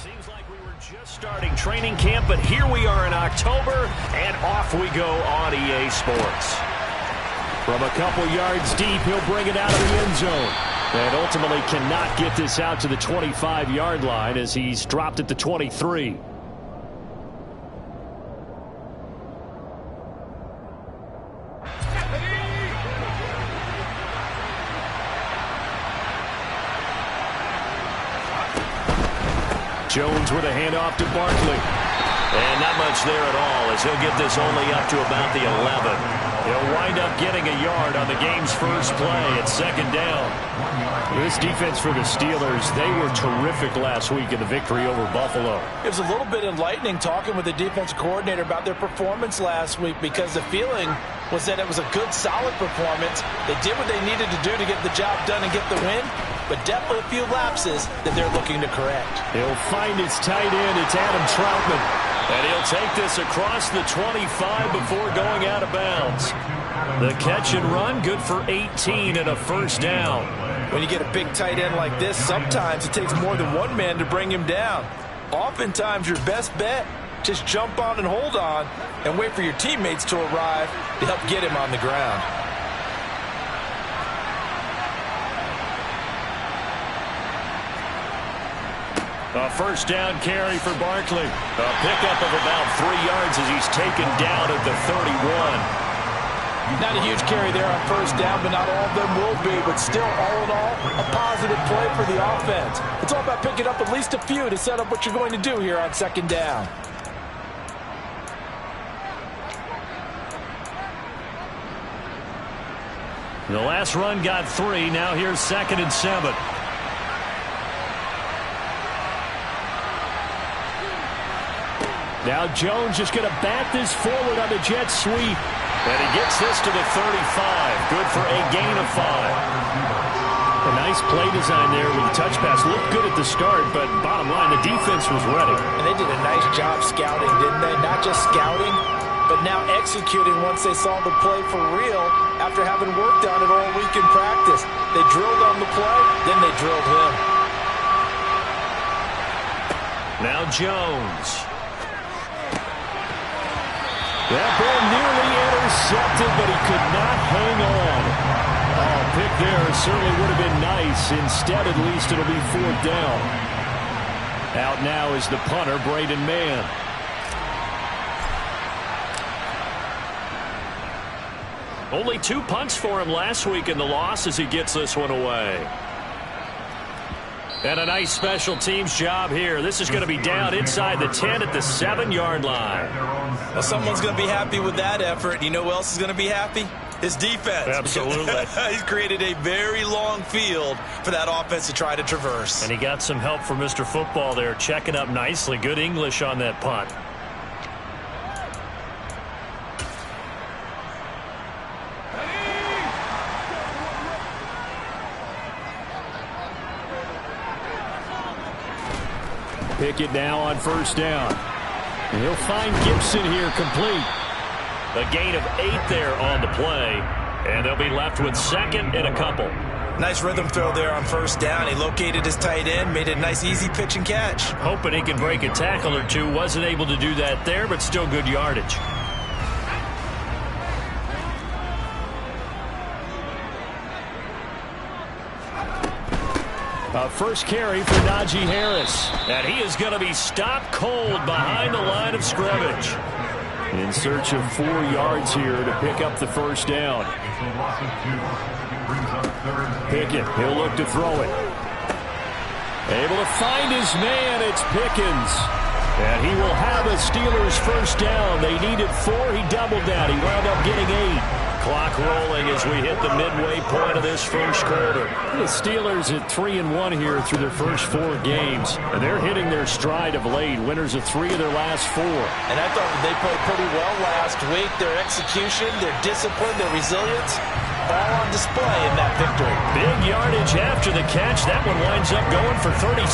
Seems like we were just starting training camp, but here we are in October, and off we go on EA Sports. From a couple yards deep, he'll bring it out of the end zone. And ultimately cannot get this out to the 25-yard line as he's dropped at the 23. Jones with a handoff to Barkley. And not much there at all as he'll get this only up to about the 11. He'll wind up getting a yard on the game's first play at second down. This defense for the Steelers, they were terrific last week in the victory over Buffalo. It was a little bit enlightening talking with the defensive coordinator about their performance last week because the feeling was that it was a good, solid performance. They did what they needed to do to get the job done and get the win, but definitely a few lapses that they're looking to correct. He'll find his tight end. It's Adam Troutman. And he'll take this across the 25 before going out of bounds. The catch and run, good for 18 and a first down. When you get a big tight end like this, sometimes it takes more than one man to bring him down. Oftentimes, your best bet, just jump on and hold on and wait for your teammates to arrive to help get him on the ground. A first down carry for Barkley. A pickup of about 3 yards as he's taken down at the 31. Not a huge carry there on first down, but not all of them will be. But still, all in all, a positive play for the offense. It's all about picking up at least a few to set up what you're going to do here on second down. The last run got 3. Now here's 2nd and 7. Now Jones just going to bat this forward on the jet sweep. And he gets this to the 35. Good for a gain of 5. A nice play design there with the touch pass. Looked good at the start, but bottom line, the defense was ready. And they did a nice job scouting, didn't they? Not just scouting, but now executing once they saw the play for real after having worked on it all week in practice. They drilled on the play, then they drilled him. Now Jones. That ball nearly intercepted, but he could not hang on. Oh, pick there certainly would have been nice. Instead, at least, it'll be 4th down. Out now is the punter, Braden Mann. Only 2 punts for him last week in the loss as he gets this one away. And a nice special teams job here. This is going to be down inside the 10 at the 7-yard line. Well, someone's going to be happy with that effort. You know who else is going to be happy? His defense. Absolutely. He's created a very long field for that offense to try to traverse. And he got some help from Mr. Football there, checking up nicely. Good English on that punt. Pickett now on first down. And he'll find Gibson here complete. A gain of 8 there on the play. And they'll be left with 2nd and a couple. Nice rhythm throw there on first down. He located his tight end, made it a nice easy pitch and catch. Hoping he can break a tackle or two. Wasn't able to do that there, but still good yardage. First carry for Najee Harris. And he is going to be stopped cold behind the line of scrimmage. In search of 4 yards here to pick up the first down. Pickett, he'll look to throw it. Able to find his man, it's Pickens. And he will have a Steelers first down. They needed 4, he doubled that. He wound up getting 8. Clock rolling as we hit the midway point of this first quarter. The Steelers at 3-1 here through their first 4 games. And they're hitting their stride of late. Winners of 3 of their last 4. And I thought they played pretty well last week. Their execution, their discipline, their resilience, all on display in that victory. Big yardage after the catch. That one winds up going for 36.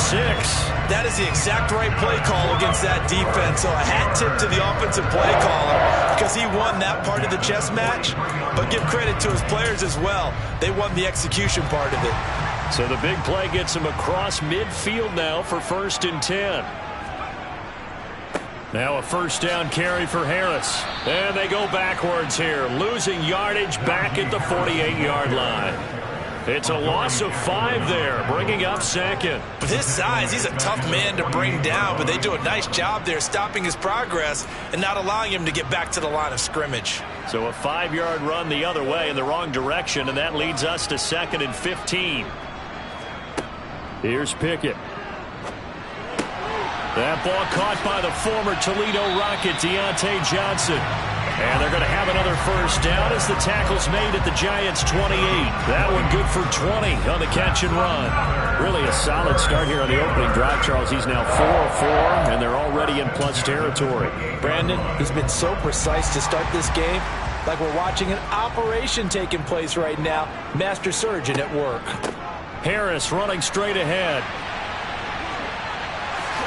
That is the exact right play call against that defense. So a hat tip to the offensive play caller because he won that part of the chess match. But give credit to his players as well. They won the execution part of it. So the big play gets him across midfield now for 1st and 10. Now a first down carry for Harris. And they go backwards here, losing yardage back at the 48-yard line. It's a loss of 5 there, bringing up 2nd. With his size, he's a tough man to bring down, but they do a nice job there stopping his progress and not allowing him to get back to the line of scrimmage. So a 5-yard run the other way in the wrong direction, and that leads us to 2nd and 15. Here's Pickett. That ball caught by the former Toledo Rocket, Deontay Johnson. And they're going to have another first down as the tackle's made at the Giants' 28. That one good for 20 on the catch and run. Really a solid start here on the opening drive, Charles. He's now 4 of 4, and they're already in plus territory. Brandon, he's been so precise to start this game, like we're watching an operation taking place right now. Master surgeon at work. Harris running straight ahead.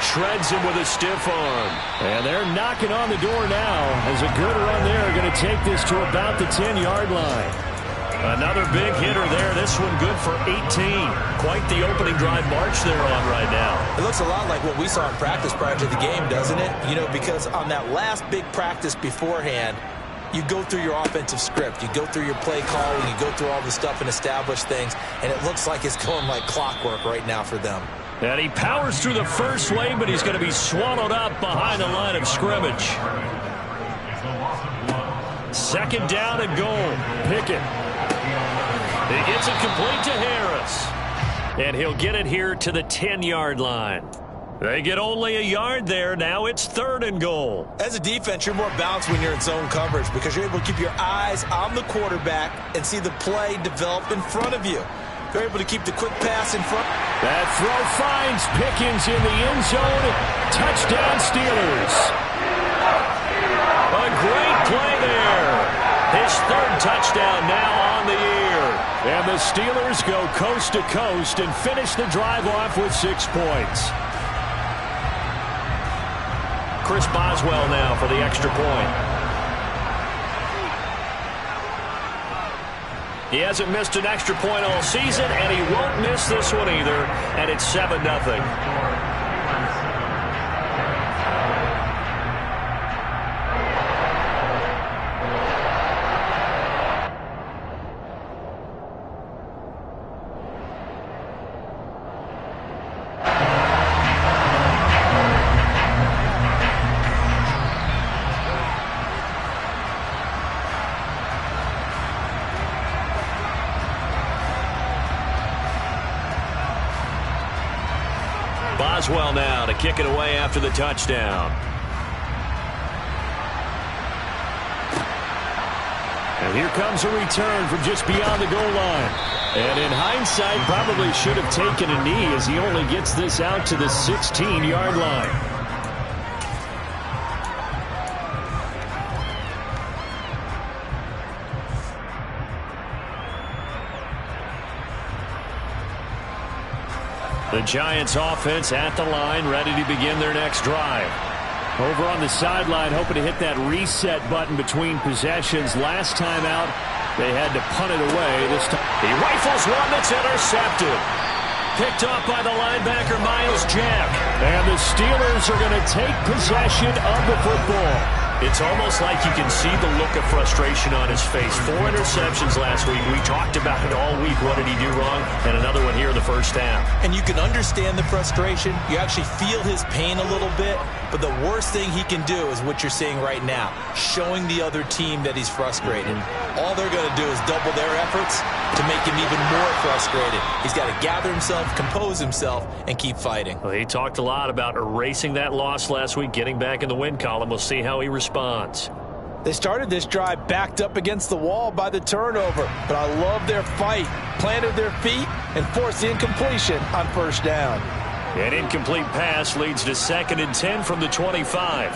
Shreds him with a stiff arm. And they're knocking on the door now as a good run there. Going to take this to about the 10-yard line. Another big hitter there. This one good for 18. Quite the opening drive march they're on right now. It looks a lot like what we saw in practice prior to the game, doesn't it? You know, because on that last big practice beforehand, you go through your offensive script. You go through your play calling. You go through all the stuff and establish things. And it looks like it's going like clockwork right now for them. And he powers through the first wave, but he's going to be swallowed up behind the line of scrimmage. 2nd down and goal. Pickett. He gets it complete to Harris. And he'll get it here to the 10-yard line. They get only a yard there. Now it's 3rd and goal. As a defense, you're more balanced when you're in zone coverage because you're able to keep your eyes on the quarterback and see the play develop in front of you. They're able to keep the quick pass in front. That throw finds Pickens in the end zone. Touchdown, Steelers. A great play there. His 3rd touchdown now on the year. And the Steelers go coast to coast and finish the drive off with 6 points. Chris Boswell now for the extra point. He hasn't missed an extra point all season, and he won't miss this one either, and it's 7-0. Boswell now to kick it away after the touchdown. And here comes a return from just beyond the goal line. And in hindsight, probably should have taken a knee as he only gets this out to the 16-yard line. The Giants offense at the line, ready to begin their next drive. Over on the sideline, hoping to hit that reset button between possessions. Last time out, they had to punt it away. This time, he rifles one that's intercepted. Picked off by the linebacker, Miles Jack. And the Steelers are going to take possession of the football. It's almost like you can see the look of frustration on his face. 4 interceptions last week. We talked about it all week. What did he do wrong? And another one here in the first half. And you can understand the frustration. You actually feel his pain a little bit. But the worst thing he can do is what you're seeing right now, showing the other team that he's frustrated. All they're going to do is double their efforts to make him even more frustrated. He's got to gather himself, compose himself, and keep fighting. Well, he talked a lot about erasing that loss last week, getting back in the win column. We'll see how he responds. They started this drive backed up against the wall by the turnover, but I love their fight. Planted their feet and forced the incompletion on first down. An incomplete pass leads to 2nd and 10 from the 25.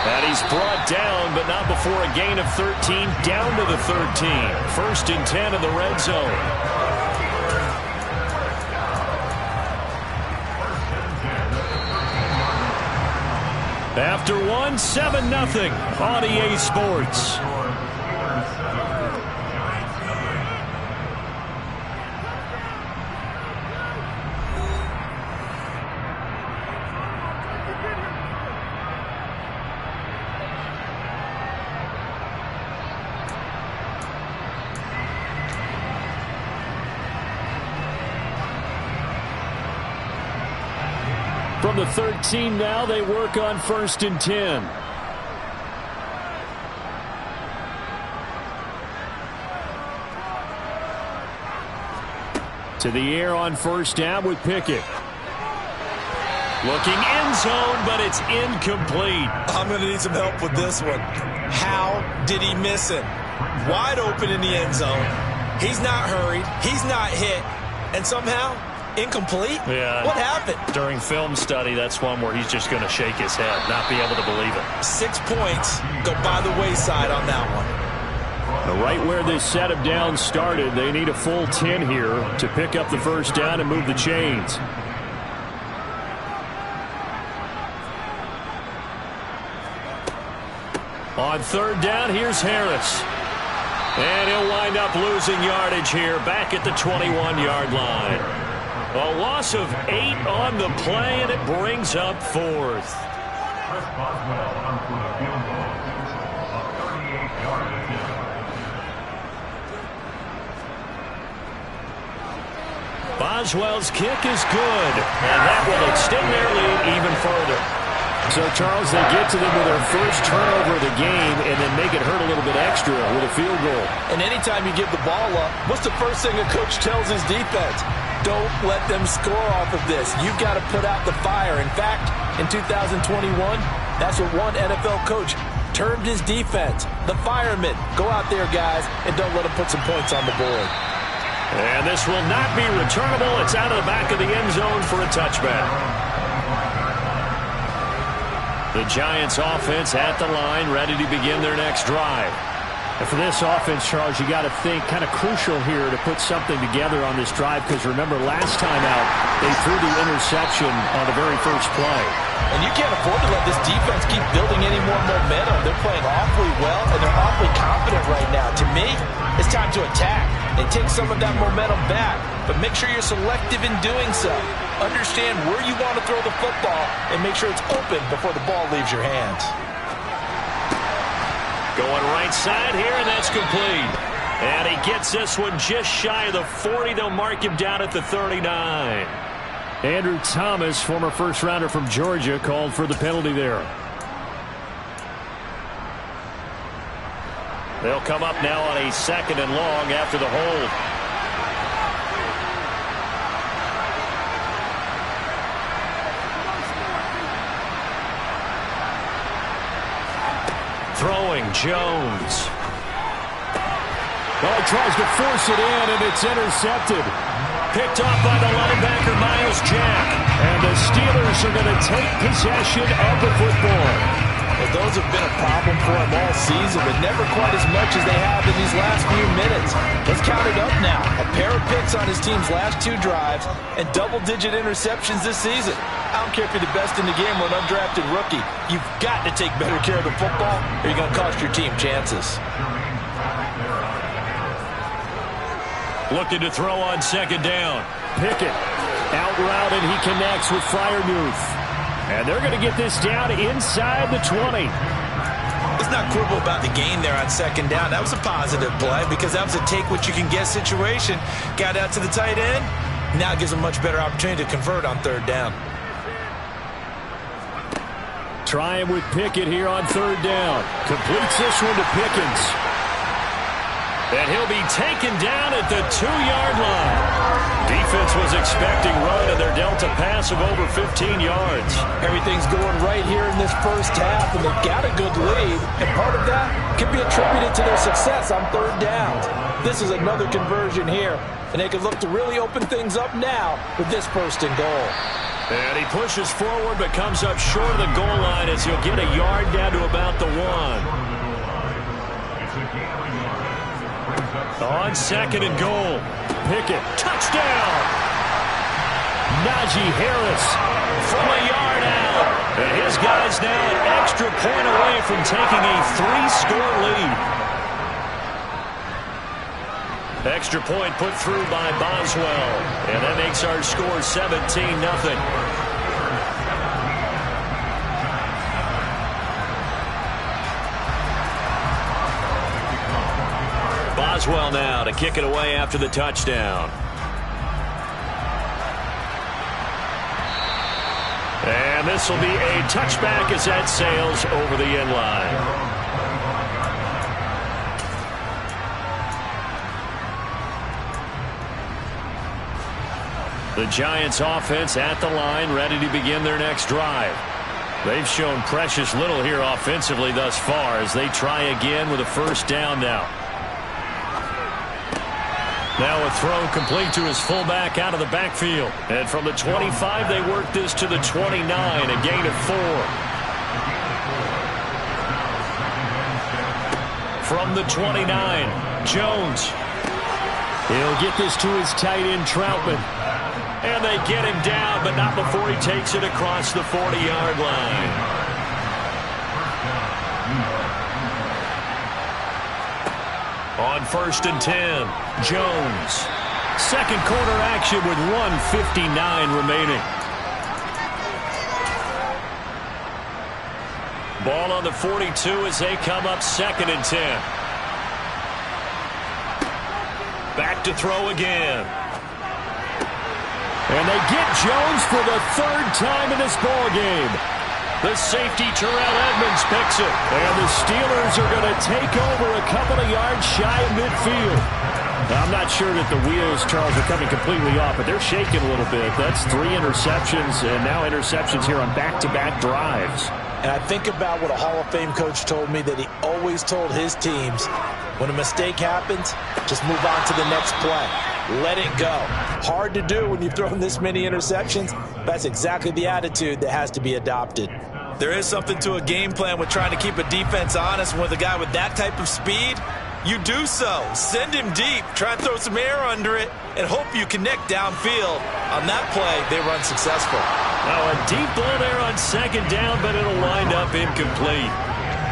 And he's brought down, but not before a gain of 13, down to the 13. 1st and 10 in the red zone. After one, 7-0 on EA Sports. From the 13 now, they work on 1st and 10. To the air on 1st down with Pickett. Looking end zone, but it's incomplete. I'm going to need some help with this one. How did he miss him? Wide open in the end zone. He's not hurried. He's not hit. And somehow, incomplete? Yeah. What happened? During film study, that's one where he's just going to shake his head, not be able to believe it. 6 points go by the wayside on that one. Right where this set of downs started, they need a full 10 here to pick up the 1st down and move the chains. On 3rd down, here's Harris. And he'll wind up losing yardage here back at the 21-yard line. A loss of 8 on the play, and it brings up 4th. Boswell's kick is good, and that will extend their lead even further. So, Charles, they get to them with their first turnover of the game and then make it hurt a little bit extra with a field goal. And anytime you give the ball up, what's the first thing a coach tells his defense? Don't let them score off of this. You've got to put out the fire. In fact, in 2021, that's what one NFL coach termed his defense. The firemen. Go out there, guys, and don't let them put some points on the board. And this will not be returnable. It's out of the back of the end zone for a touchback. The Giants offense at the line, ready to begin their next drive. And for this offense, Charles, you got to think kind of crucial here to put something together on this drive, because remember last time out, they threw the interception on the very first play. And you can't afford to let this defense keep building any more momentum. They're playing awfully well, and they're awfully confident right now. To me, it's time to attack and take some of that momentum back. But make sure you're selective in doing so. Understand where you want to throw the football and make sure it's open before the ball leaves your hands. Going right side here, and that's complete. And he gets this one just shy of the 40. They'll mark him down at the 39. Andrew Thomas, former first-rounder from Georgia, called for the penalty there. They'll come up now on a 2nd and long after the hold. Throwing, Jones. Oh, he tries to force it in, and it's intercepted. Picked off by the linebacker, Miles Jack. And the Steelers are going to take possession of the football. Well, those have been a problem for him all season, but never quite as much as they have in these last few minutes. Let's count it up now. A pair of picks on his team's last 2 drives and double-digit interceptions this season. I don't care if you're the best in the game or an undrafted rookie. You've got to take better care of the football, or you're going to cost your team chances. Looking to throw on 2nd down. Pickett out route, and he connects with Freiermuth. And they're going to get this down inside the 20. Let's not quibble about the gain there on 2nd down. That was a positive play because that was a take-what-you-can-get situation. Got out to the tight end. Now it gives them a much better opportunity to convert on 3rd down. Trying with Pickett here on 3rd down. Completes this one to Pickens. And he'll be taken down at the 2-yard line. Defense was expecting run, and they're dealt a pass of over 15 yards. Everything's going right here in this first half, and they've got a good lead. And part of that can be attributed to their success on 3rd downs. This is another conversion here, and they can look to really open things up now with this 1st and goal. And he pushes forward, but comes up short of the goal line as he'll get a yard down to about the 1. On 2nd and goal, Pickett, touchdown! Najee Harris from a yard out. And his guys now an extra point away from taking a 3-score lead. Extra point put through by Boswell. And that makes our score 17-0. Boswell now to kick it away after the touchdown. And this will be a touchback as that sails over the end line. The Giants offense at the line, ready to begin their next drive. They've shown precious little here offensively thus far as they try again with a first down now. Now a throw complete to his fullback out of the backfield. And from the 25, they work this to the 29, a gain of 4. From the 29, Jones. He'll get this to his tight end, Troutman. And they get him down, but not before he takes it across the 40-yard line. On 1st and 10, Jones. Second quarter action with 1:59 remaining. Ball on the 42 as they come up 2nd and 10. Back to throw again. And they get Jones for the 3rd time in this ball game. The safety, Terrell Edmonds, picks it. And the Steelers are going to take over a couple of yards shy of midfield. I'm not sure that the wheels, Charles, are coming completely off, but they're shaking a little bit. That's 3 interceptions, and now interceptions here on back-to-back drives. And I think about what a Hall of Fame coach told me that he always told his teams, when a mistake happens, just move on to the next play. Let it go. Hard to do when you've thrown this many interceptions. That's exactly the attitude that has to be adopted. There is something to a game plan with trying to keep a defense honest. With a guy with that type of speed, you do so. Send him deep. Try and throw some air under it and hope you connect downfield. On that play, they run successful. Now a deep ball there on 2nd down, but it'll wind up incomplete.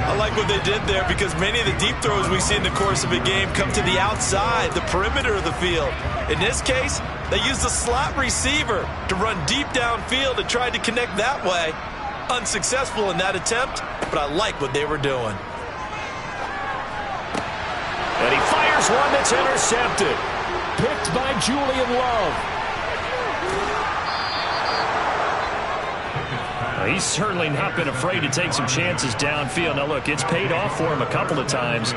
I like what they did there because many of the deep throws we see in the course of a game come to the outside, the perimeter of the field. In this case, they used the slot receiver to run deep downfield and tried to connect that way. Unsuccessful in that attempt, but I like what they were doing. And he fires one that's intercepted. Picked by Julian Love. He's certainly not been afraid to take some chances downfield. Now, look, it's paid off for him a couple of times.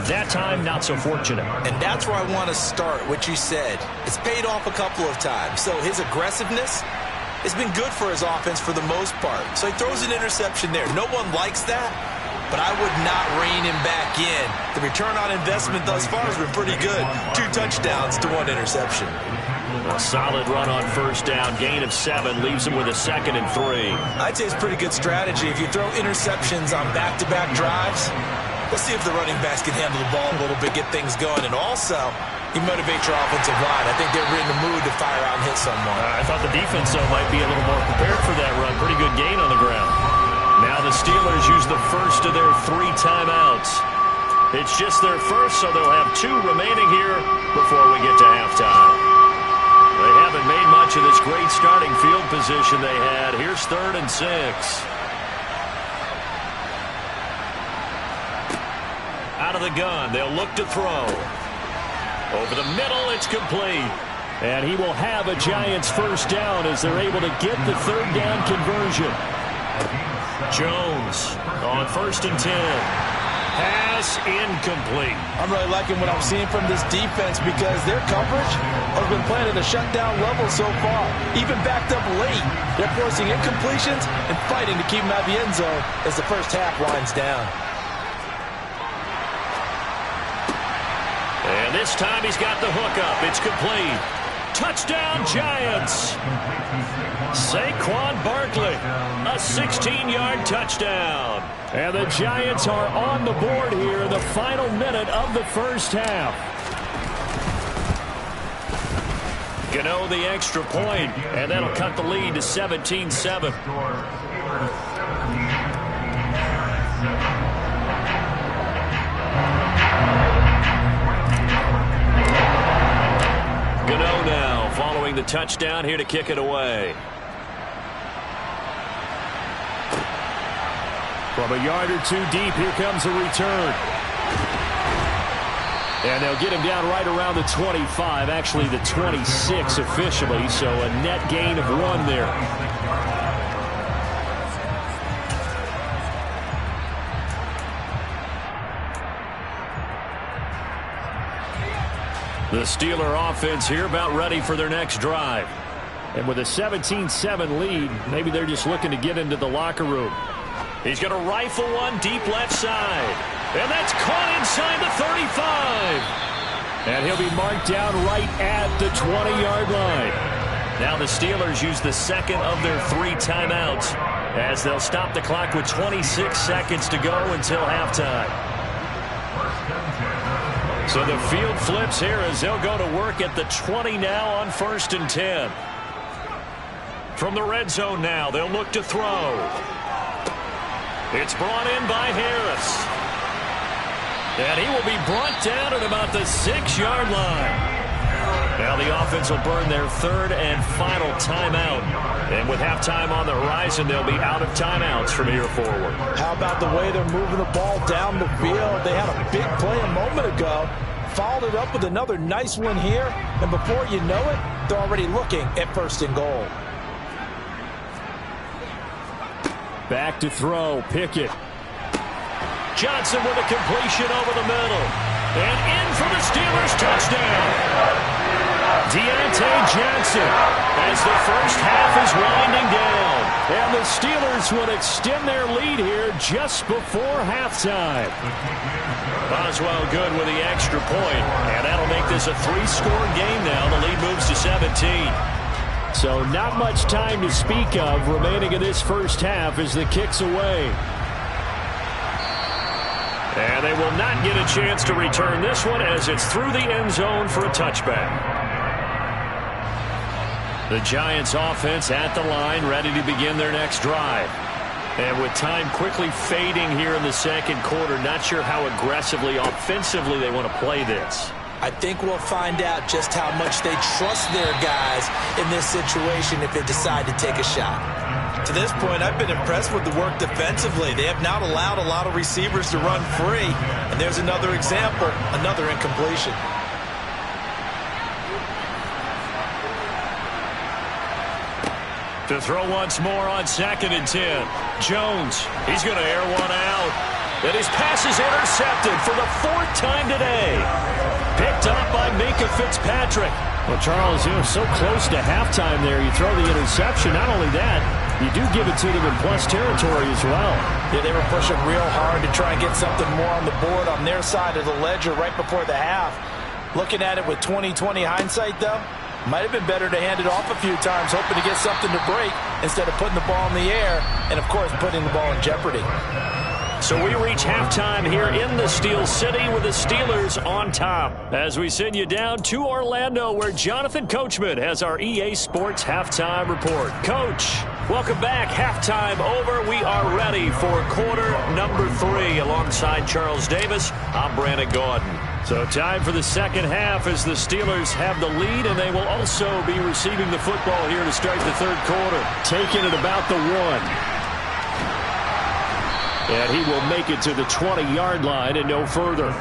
That time, not so fortunate. And that's where I want to start, what you said. It's paid off a couple of times. So his aggressiveness has been good for his offense for the most part. So he throws an interception there. No one likes that, but I would not rein him back in. The return on investment thus far has been pretty good. 2 touchdowns to 1 interception. A solid run on 1st down. Gain of 7 leaves him with a 2nd and 3. I'd say it's pretty good strategy. If you throw interceptions on back-to-back drives, let's see if the running backs can handle the ball a little bit, get things going. And also, you motivate your offensive line. I think they're in the mood to fire out and hit someone. I thought the defense, though, might be a little more prepared for that run. Pretty good gain on the ground. Now the Steelers use the first of their 3 timeouts. It's just their first, so they'll have 2 remaining here before we get to halftime. They haven't made much of this great starting field position they had. Here's 3rd and 6. Out of the gun, they'll look to throw. Over the middle, it's complete. And he will have a Giants first down as they're able to get the 3rd down conversion. Jones on 1st and 10. Pass incomplete. I'm really liking what I'm seeing from this defense because their coverage has been playing at a shutdown level so far. Even backed up late, they're forcing incompletions and fighting to keep them out of the end zone as the first half winds down. And this time he's got the hook up. It's complete. Touchdown, Giants. Saquon Barkley, a 16-yard touchdown. And the Giants are on the board here in the final minute of the first half. Gano the extra point, and that'll cut the lead to 17-7. the touchdown here to kick it away. From a yard or two deep, here comes a return. And they'll get him down right around the 25, actually the 26 officially, so a net gain of 1 there. The Steeler offense here about ready for their next drive. And with a 17-7 lead, maybe they're just looking to get into the locker room. He's going to rifle one deep left side. And that's caught inside the 35. And he'll be marked down right at the 20-yard line. Now the Steelers use the second of their 3 timeouts as they'll stop the clock with 26 seconds to go until halftime. So the field flips here as they'll go to work at the 20 now on 1st and 10. From the red zone now, they'll look to throw. It's brought in by Harris. And he will be brought down at about the 6-yard line. Now the offense will burn their 3rd and final timeout. And with halftime on the horizon, they'll be out of timeouts from here forward. How about the way they're moving the ball down the field? They had a big play a moment ago. Followed it up with another nice one here. And before you know it, they're already looking at 1st and goal. Back to throw. Pickett. Johnson with a completion over the middle. And in for the Steelers touchdown. Deontay Johnson as the first half is winding down. And the Steelers would extend their lead here just before halftime. Boswell good with the extra point. And that'll make this a 3-score game now. The lead moves to 17. So not much time to speak of remaining in this first half as the kick's away. And they will not get a chance to return this one as it's through the end zone for a touchback. The Giants offense at the line, ready to begin their next drive. And with time quickly fading here in the second quarter, not sure how aggressively, offensively they want to play this. I think we'll find out just how much they trust their guys in this situation if they decide to take a shot. To this point, I've been impressed with the work defensively. They have not allowed a lot of receivers to run free. And there's another example, another incompletion. To throw once more on 2nd and 10. Jones, he's going to air one out. And his pass is intercepted for the 4th time today. Picked up by Minka Fitzpatrick. Well, Charles, so close to halftime there. You throw the interception. Not only that, you do give it to them in plus territory as well. Yeah, they were pushing real hard to try and get something more on the board on their side of the ledger right before the half. Looking at it with 20/20 hindsight, though, might have been better to hand it off a few times, hoping to get something to break instead of putting the ball in the air and, of course, putting the ball in jeopardy. So we reach halftime here in the Steel City with the Steelers on top. As we send you down to Orlando where Jonathan Coachman has our EA Sports Halftime Report. Coach, welcome back. Halftime over. We are ready for quarter number 3 alongside Charles Davis. I'm Brandon Gordon. So time for the second half as the Steelers have the lead, and they will also be receiving the football here to start the third quarter. Taking it about the 1. And he will make it to the 20-yard line and no further.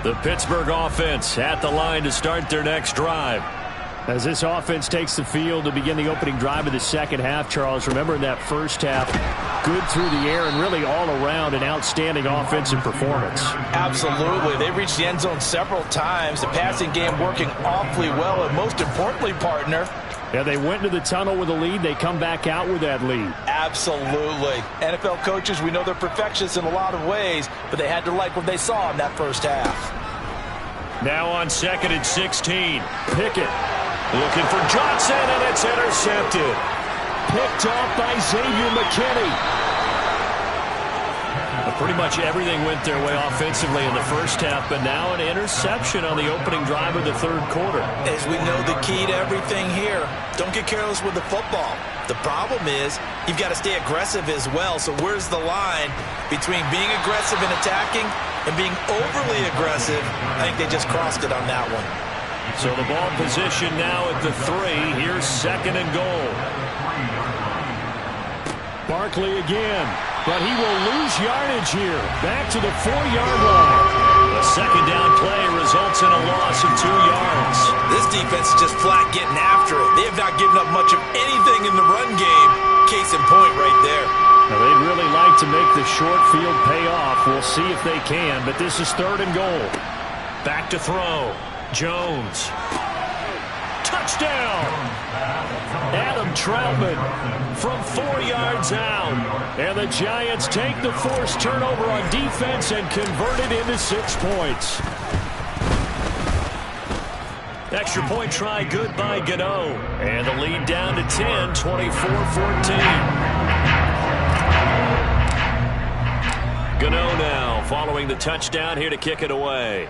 The Pittsburgh offense at the line to start their next drive. As this offense takes the field to begin the opening drive of the second half, Charles, remember in that first half, good through the air and really all around an outstanding offensive performance. Absolutely. They reached the end zone several times. The passing game working awfully well, and most importantly, partner, yeah, they went into the tunnel with a lead. They come back out with that lead. Absolutely. NFL coaches, we know they're perfectionists in a lot of ways, but they had to like what they saw in that first half. Now on 2nd and 16. Pickett looking for Johnson, and it's intercepted. Picked off by Xavier McKinney. A Pretty much everything went their way offensively in the first half, but now an interception on the opening drive of the third quarter. As we know, the key to everything here, don't get careless with the football. The problem is you've got to stay aggressive as well. So where's the line between being aggressive and attacking and being overly aggressive? I think they just crossed it on that one. So the ball position now at the 3. Here's second and goal. Barkley again, but he will lose yardage here. Back to the 4-yard line. The second down play results in a loss of 2 yards. This defense is just flat getting after it. They have not given up much of anything in the run game. Case in point right there. Now, they'd really like to make the short field pay off. We'll see if they can, but this is third and goal. Back to throw. Jones. Touchdown! Adam Troutman from 4 yards out. And the Giants take the forced turnover on defense and convert it into 6 points. Extra point try good by Gano. And the lead down to 10, 24-14. Gano now following the touchdown here to kick it away.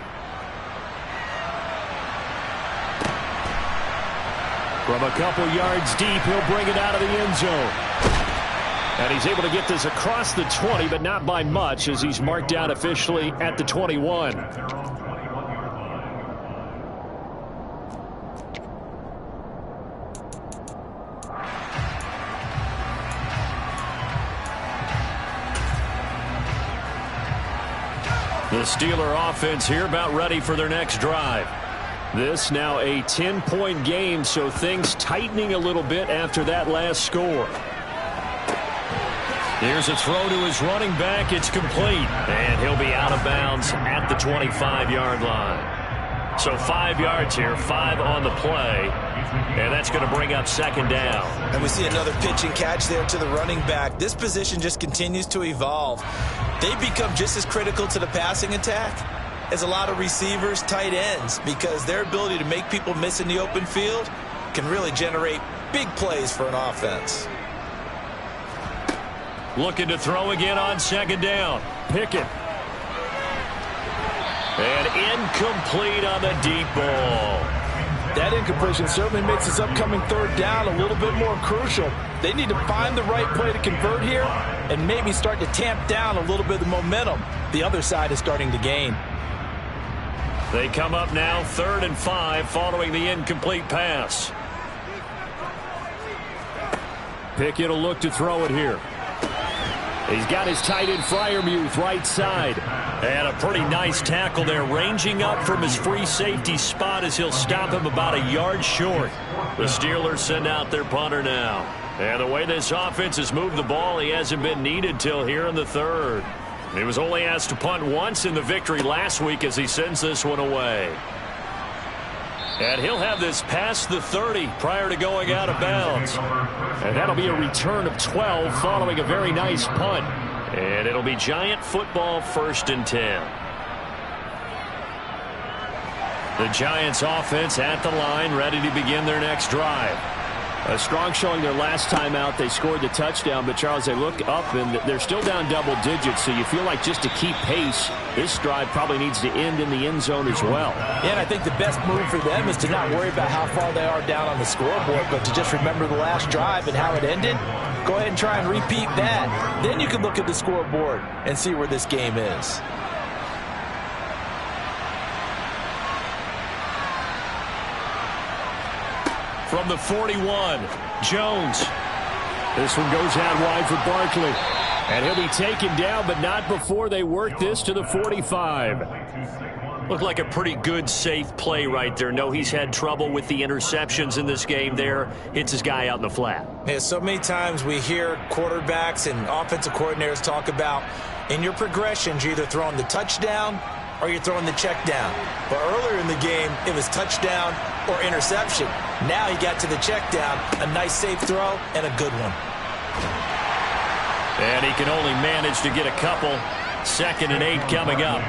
From a couple yards deep, he'll bring it out of the end zone. And he's able to get this across the 20, but not by much, as he's marked out officially at the 21. The Steeler offense here about ready for their next drive. This now a 10-point game, so things tightening a little bit after that last score. Here's a throw to his running back. It's complete. And he'll be out of bounds at the 25-yard line. So 5 yards here, 5 on the play. And that's going to bring up second down. And we see another pitch and catch there to the running back. This position just continues to evolve. They become just as critical to the passing attack as a lot of receivers, tight ends, because their ability to make people miss in the open field can really generate big plays for an offense. Looking to throw again on second down. Pickett. And incomplete on the deep ball. That incompletion certainly makes this upcoming third down a little bit more crucial. They need to find the right play to convert here and maybe start to tamp down a little bit of the momentum the other side is starting to gain. They come up now 3rd and 5 following the incomplete pass. Pickett will look to throw it here. He's got his tight end Freiermuth right side. And a pretty nice tackle there, ranging up from his free safety spot as he'll stop him about a yard short. The Steelers send out their punter now. And the way this offense has moved the ball, he hasn't been needed till here in the third. He was only asked to punt once in the victory last week as he sends this one away. And he'll have this past the 30 prior to going out of bounds. And that'll be a return of 12 following a very nice punt. And it'll be Giant football 1st and 10. The Giants offense at the line, ready to begin their next drive. A strong showing their last time out. They scored the touchdown, but Charles, they look up and they're still down double digits, so you feel like just to keep pace, this drive probably needs to end in the end zone as well. Yeah, and I think the best move for them is to not worry about how far they are down on the scoreboard, but to just remember the last drive and how it ended. Go ahead and try and repeat that. Then you can look at the scoreboard and see where this game is. From the 41, Jones. This one goes out wide for Barkley. And he'll be taken down, but not before they work this to the 45. Looked like a pretty good, safe play right there. No, he's had trouble with the interceptions in this game there. Hits his guy out in the flat. Yeah, so many times we hear quarterbacks and offensive coordinators talk about in your progressions, you're either throwing the touchdown or you're throwing the check down. But earlier in the game, it was touchdown or interception. Now he got to the check down, a nice safe throw, and a good one. And he can only manage to get a couple. 2nd and 8 coming up.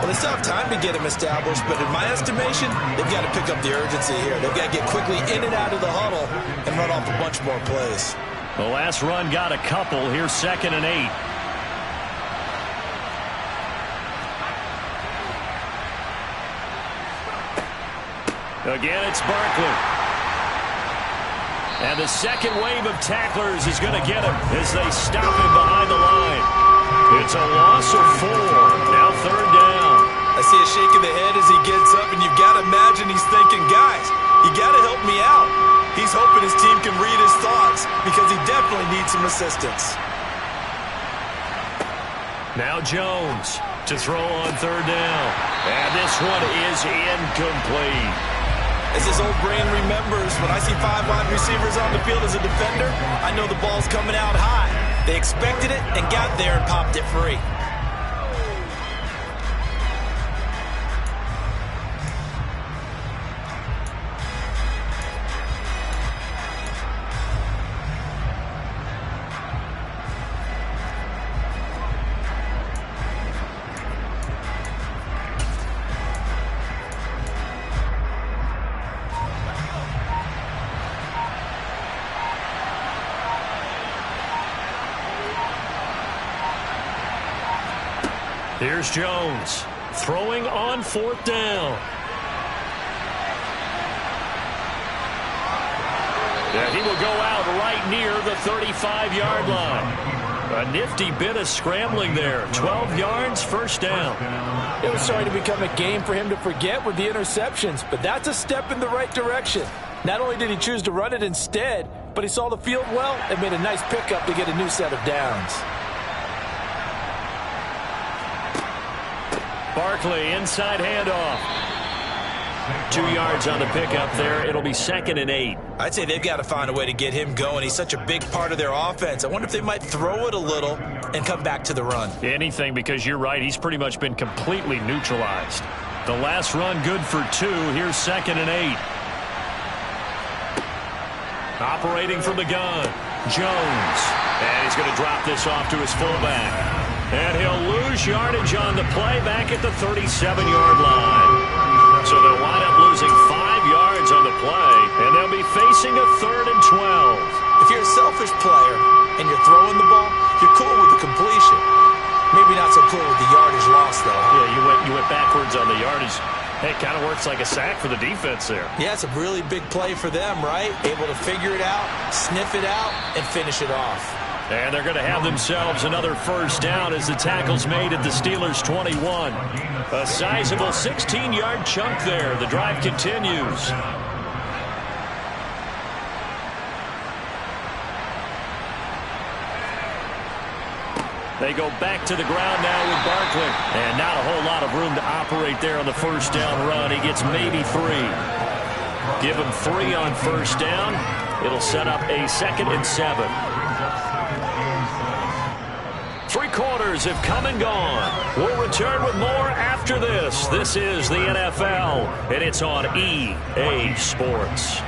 Well, they still have time to get him established, but in my estimation, they've got to pick up the urgency here. They've got to get quickly in and out of the huddle and run off a bunch more plays. The last run got a couple. Here's 2nd and 8. Again, it's Barkley. And the second wave of tacklers is going to get him as they stop him behind the line. It's a loss of 4. Now third down. I see a shake of the head as he gets up, and you've got to imagine he's thinking, guys, you got to help me out. He's hoping his team can read his thoughts because he definitely needs some assistance. Now Jones to throw on third down. And this one is incomplete. As his old brain remembers, when I see 5 wide receivers on the field as a defender, I know the ball's coming out high. They expected it and got there and popped it free. Here's Jones throwing on fourth down. And he will go out right near the 35-yard line. A nifty bit of scrambling there. 12 yards, first down. It was starting to become a game for him to forget with the interceptions, but that's a step in the right direction. Not only did he choose to run it instead, but he saw the field well and made a nice pickup to get a new set of downs. Barkley, inside handoff. 2 yards on the pickup there. It'll be 2nd and 8. I'd say they've got to find a way to get him going. He's such a big part of their offense. I wonder if they might throw it a little and come back to the run. Anything, because you're right. He's pretty much been completely neutralized. The last run good for 2. Here's 2nd and 8. Operating from the gun. Jones. And he's going to drop this off to his fullback. And he'll lose yardage on the play back at the 37-yard line. So they'll wind up losing 5 yards on the play, and they'll be facing a 3rd and 12. If you're a selfish player and you're throwing the ball, you're cool with the completion. Maybe not so cool with the yardage loss, though. Yeah, you went backwards on the yardage. Hey, it kind of works like a sack for the defense there. Yeah, it's a really big play for them, right? Able to figure it out, sniff it out, and finish it off. And they're going to have themselves another first down as the tackle's made at the Steelers' 21. A sizable 16-yard chunk there. The drive continues. They go back to the ground now with Barkley. And not a whole lot of room to operate there on the first down run. He gets maybe 3. Give him 3 on first down. It'll set up a 2nd and 7. 3 quarters have come and gone. We'll return with more after this. This is the NFL, and it's on EA Sports.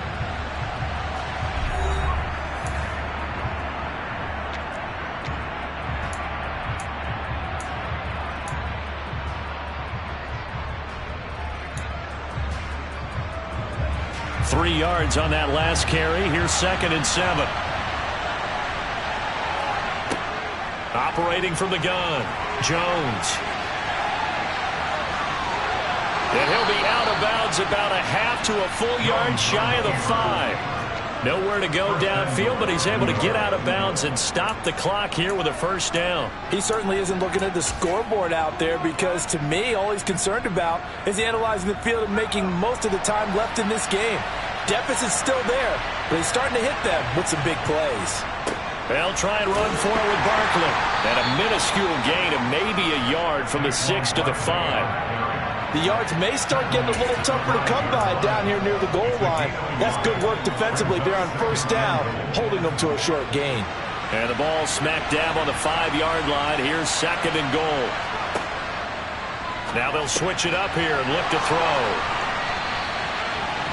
Three yards on that last carry. Here's 2nd and 7. Operating from the gun, Jones. And he'll be out of bounds about a half to a full yard shy of the 5. Nowhere to go downfield, but he's able to get out of bounds and stop the clock here with a first down. He certainly isn't looking at the scoreboard out there because, to me, all he's concerned about is analyzing the field and making most of the time left in this game. Deficit's still there, but he's starting to hit them with some big plays. They'll try and run for it with Barkley. And a minuscule gain of maybe a yard from the 6 to the 5. The yards may start getting a little tougher to come by down here near the goal line. That's good work defensively there on first down, holding them to a short gain. And the ball smack dab on the 5-yard line. Here's 2nd and goal. Now they'll switch it up here and look to throw.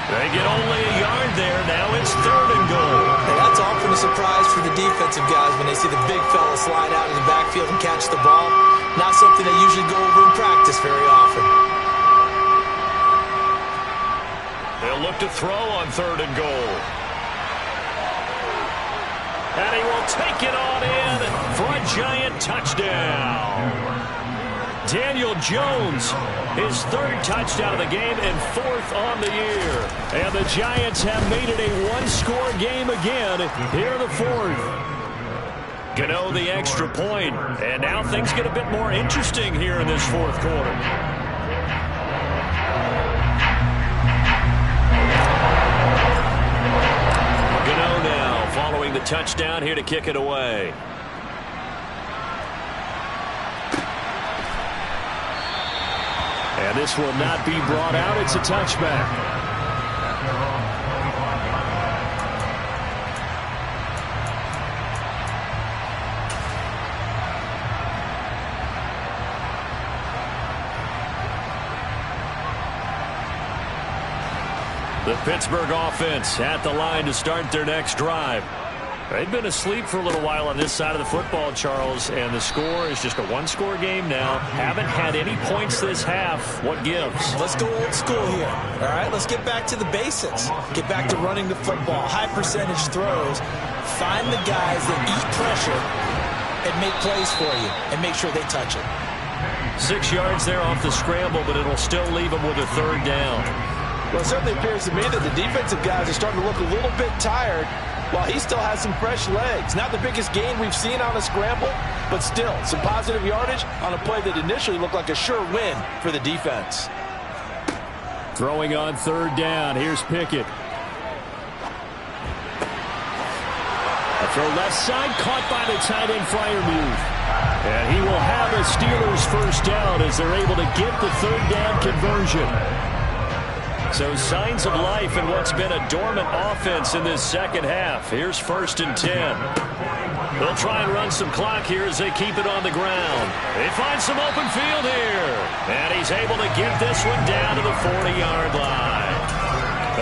They get only a yard there. Now it's 3rd and goal. And that's often a surprise for the defensive guys when they see the big fella slide out of the backfield and catch the ball. Not something they usually go over in practice very often. They'll look to throw on 3rd and goal. And he will take it on in for a giant touchdown. Daniel Jones, his third touchdown of the game and fourth on the year. And the Giants have made it a one-score game again here in the fourth. Gano the extra point, and now things get a bit more interesting here in this fourth quarter. Gano now following the touchdown here to kick it away. And this will not be brought out. It's a touchback. The Pittsburgh offense at the line to start their next drive. They've been asleep for a little while on this side of the football, Charles, and the score is just a one-score game now. Haven't had any points this half. What gives? Let's go old school here. All right, let's get back to the basics. Get back to running the football, high percentage throws. Find the guys that eat pressure and make plays for you and make sure they touch it. 6 yards there off the scramble, but it'll still leave them with a third down. Well, it certainly appears to me that the defensive guys are starting to look a little bit tired, while he still has some fresh legs. Not the biggest gain we've seen on a scramble, but still some positive yardage on a play that initially looked like a sure win for the defense. Throwing on third down. Here's Pickett. A throw left side, caught by the tight end Freiermuth. And he will have a Steelers first down as they're able to get the third down conversion. So signs of life in what's been a dormant offense in this second half. Here's 1st and 10. They'll try and run some clock here as they keep it on the ground. They find some open field here. And he's able to get this one down to the 40-yard line.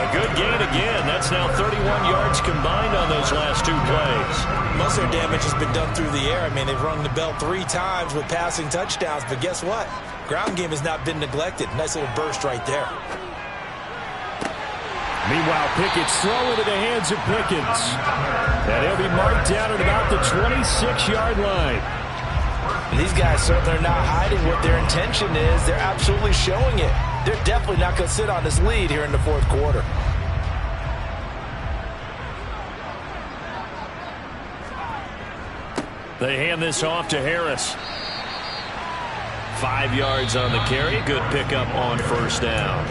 A good gain again. That's now 31 yards combined on those last two plays. Most of their damage has been done through the air. I mean, they've rung the bell 3 times with passing touchdowns. But guess what? Ground game has not been neglected. Nice little burst right there. Meanwhile, Pickett's throw into the hands of Pickens. And he'll be marked down at about the 26-yard line. These guys certainly are not hiding what their intention is. They're absolutely showing it. They're definitely not going to sit on this lead here in the fourth quarter. They hand this off to Harris. 5 yards on the carry. Good pickup on first down.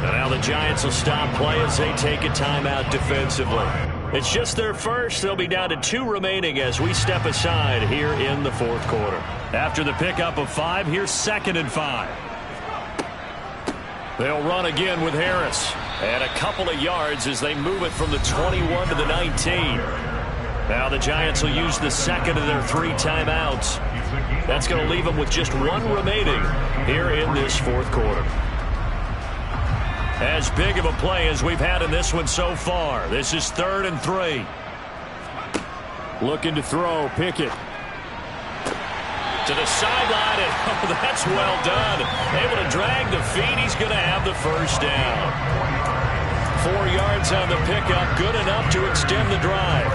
And now the Giants will stop play as they take a timeout defensively. It's just their first. They'll be down to 2 remaining as we step aside here in the fourth quarter. After the pickup of 5, here's 2nd and 5. They'll run again with Harris. And a couple of yards as they move it from the 21 to the 19. Now the Giants will use the second of their 3 timeouts. That's going to leave them with just 1 remaining here in this fourth quarter. As big of a play as we've had in this one so far. This is 3rd and 3. Looking to throw, Pickett. To the sideline, and oh, that's well done. Able to drag the feet. He's going to have the first down. 4 yards on the pickup. Good enough to extend the drive.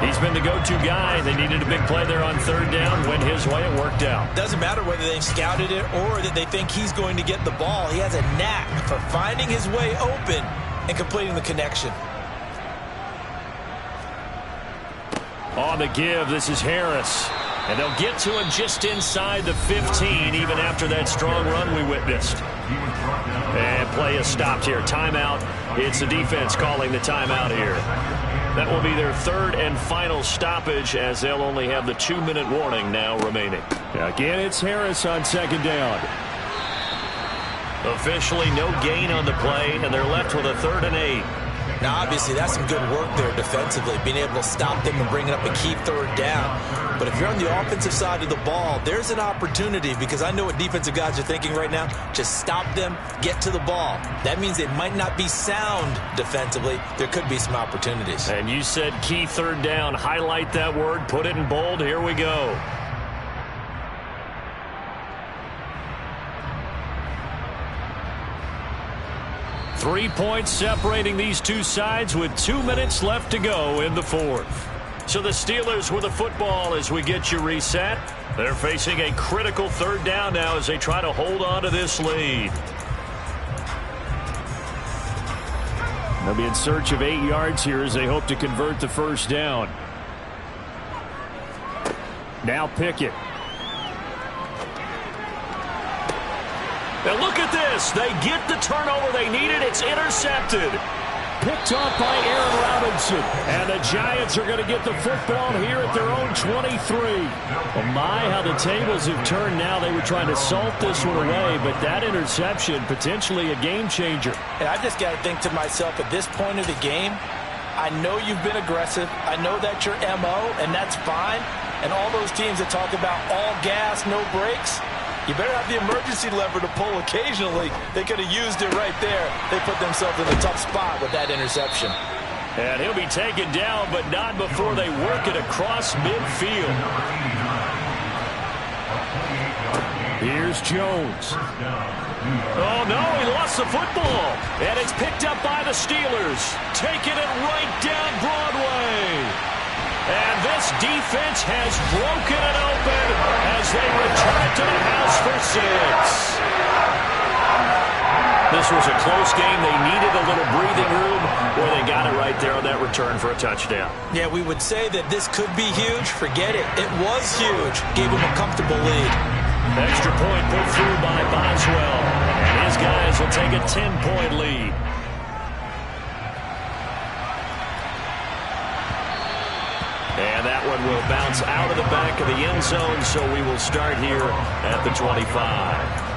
He's been the go-to guy. They needed a big play there on 3rd down. Went his way. It worked out. Doesn't matter whether they've scouted it or that they think he's going to get the ball. He has a knack for finding his way open and completing the connection. On the give, this is Harris. And they'll get to him just inside the 15, even after that strong run we witnessed. And play is stopped here. Timeout. It's the defense calling the timeout here. That will be their 3rd and final stoppage as they'll only have the 2-minute warning now remaining. Again, it's Harris on 2nd down. Officially no gain on the play, and they're left with a 3rd and 8. Now, obviously, that's some good work there defensively, being able to stop them and bring it up a key 3rd down. But if you're on the offensive side of the ball, there's an opportunity, because I know what defensive guys are thinking right now. Just stop them, get to the ball. That means they might not be sound defensively. There could be some opportunities. And you said key 3rd down. Highlight that word. Put it in bold. Here we go. Three points separating these two sides with 2 minutes left to go in the fourth. So the Steelers with the football as we get you reset. They're facing a critical third down now as they try to hold on to this lead. They'll be in search of 8 yards here as they hope to convert the first down. Now Pickett. Now look at this. They get the turnover they needed. It's intercepted. Picked off by Aaron Robinson. And the Giants are going to get the football here at their own 23. Well, my, how the tables have turned now. They were trying to salt this one away, but that interception, potentially a game changer. And I just got to think to myself, at this point of the game, I know you've been aggressive. I know that's your MO, and that's fine. And all those teams that talk about all gas, no brakes, you better have the emergency lever to pull occasionally. They could have used it right there. They put themselves in a tough spot with that interception. And he'll be taken down, but not before they work it across midfield. Here's Jones. Oh, no, he lost the football. And it's picked up by the Steelers. Taking it right down Broadway. And this defense has broken it open as they return to the house for 6. This was a close game. They needed a little breathing room, or they got it right there on that return for a touchdown. Yeah, we would say that this could be huge. Forget it. It was huge. Gave them a comfortable lead. Extra point put through by Boswell. And his guys will take a 10-point lead. And that one will bounce out of the back of the end zone, so we will start here at the 25.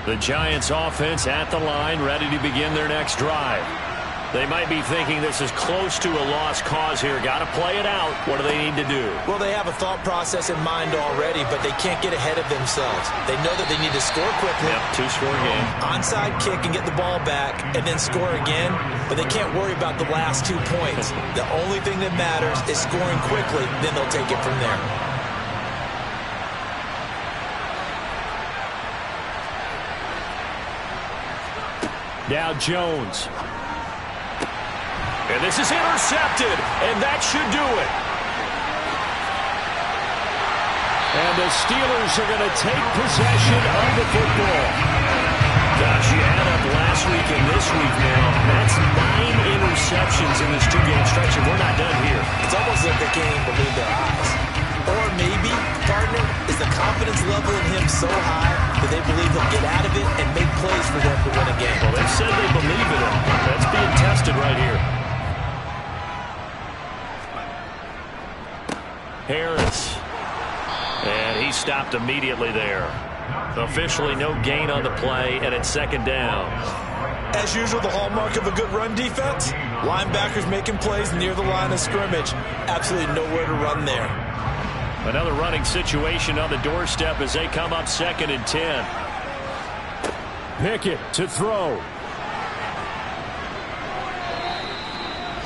The Giants offense at the line, ready to begin their next drive. They might be thinking this is close to a lost cause here. Got to play it out. What do they need to do? Well, they have a thought process in mind already, but they can't get ahead of themselves. They know that they need to score quickly. Yep, 2-score game. Onside kick and get the ball back and then score again, but they can't worry about the last 2 points. The only thing that matters is scoring quickly, then they'll take it from there. Now Jones. And this is intercepted, and that should do it. And the Steelers are going to take possession of the football. Gosh, you add up last week and this week now. That's 9 interceptions in this 2-game stretch, and we're not done here. It's almost like they can't even believe their eyes. Or maybe, partner, is the confidence level in him so high that they believe he'll get out of it and make plays for them to win a game. Well, they said they believe in him. That's being tested right here. Harris. And he stopped immediately there. Officially no gain on the play, and it's 2nd down. As usual, the hallmark of a good run defense, linebackers making plays near the line of scrimmage. Absolutely nowhere to run there. Another running situation on the doorstep as they come up 2nd and 10. Pickett to throw.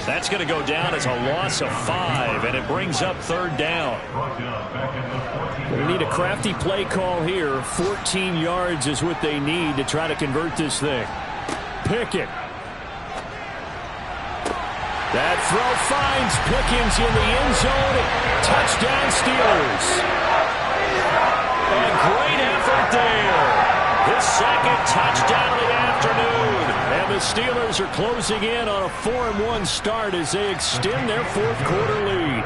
That's going to go down as a loss of 5, and it brings up 3rd down. They need a crafty play call here. 14 yards is what they need to try to convert this thing. Pickett. That throw finds Pickens in the end zone. Touchdown Steelers. A great effort there. His 2nd touchdown of the afternoon. And the Steelers are closing in on a 4-1 start as they extend their 4th quarter lead.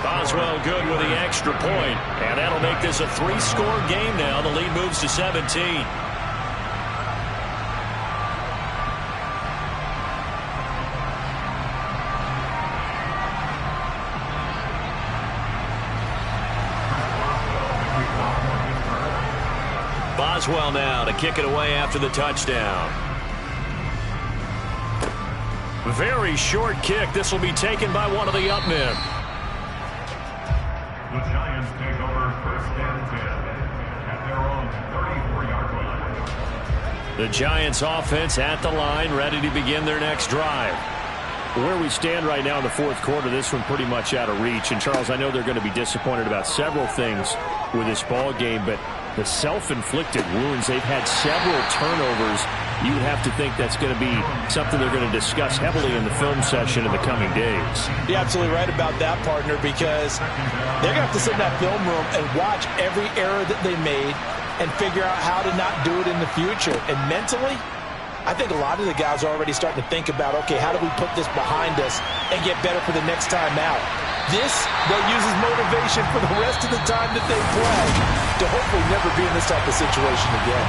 Boswell good with the extra point. And that'll make this a 3-score game now. The lead moves to 17. Boswell now to kick it away after the touchdown. Very short kick. This will be taken by one of the up men. The Giants take over 1st and 10 at their own 34-yard line. The Giants offense at the line, ready to begin their next drive. Where we stand right now in the 4th quarter, this one pretty much out of reach. And, Charles, I know they're going to be disappointed about several things with this ball game, but The self-inflicted wounds, they've had several turnovers. You would have to think that's going to be something they're going to discuss heavily in the film session in the coming days. You're absolutely right about that, partner, because they're going to have to sit in that film room and watch every error that they made and figure out how to not do it in the future. And mentally, I think a lot of the guys are already starting to think about, okay, how do we put this behind us and get better for the next time out? This, they'll use as motivation for the rest of the time that they play to hopefully never be in this type of situation again.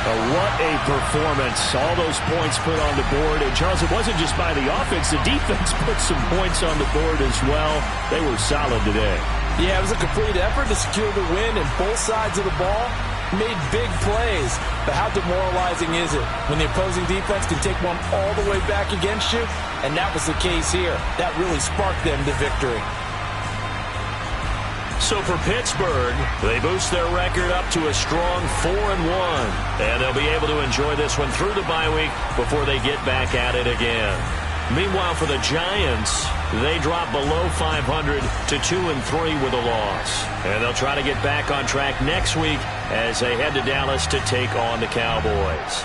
What a performance. All those points put on the board. And, Charles, it wasn't just by the offense. The defense put some points on the board as well. They were solid today. Yeah, it was a complete effort to secure the win, and both sides of the ball made big plays. But how demoralizing is it when the opposing defense can take one all the way back against you? And that was the case here. That really sparked them to victory. So for Pittsburgh, they boost their record up to a strong 4-1. And they'll be able to enjoy this one through the bye week before they get back at it again. Meanwhile, for the Giants, they drop below 500 to 2-3 with a loss. And they'll try to get back on track next week as they head to Dallas to take on the Cowboys.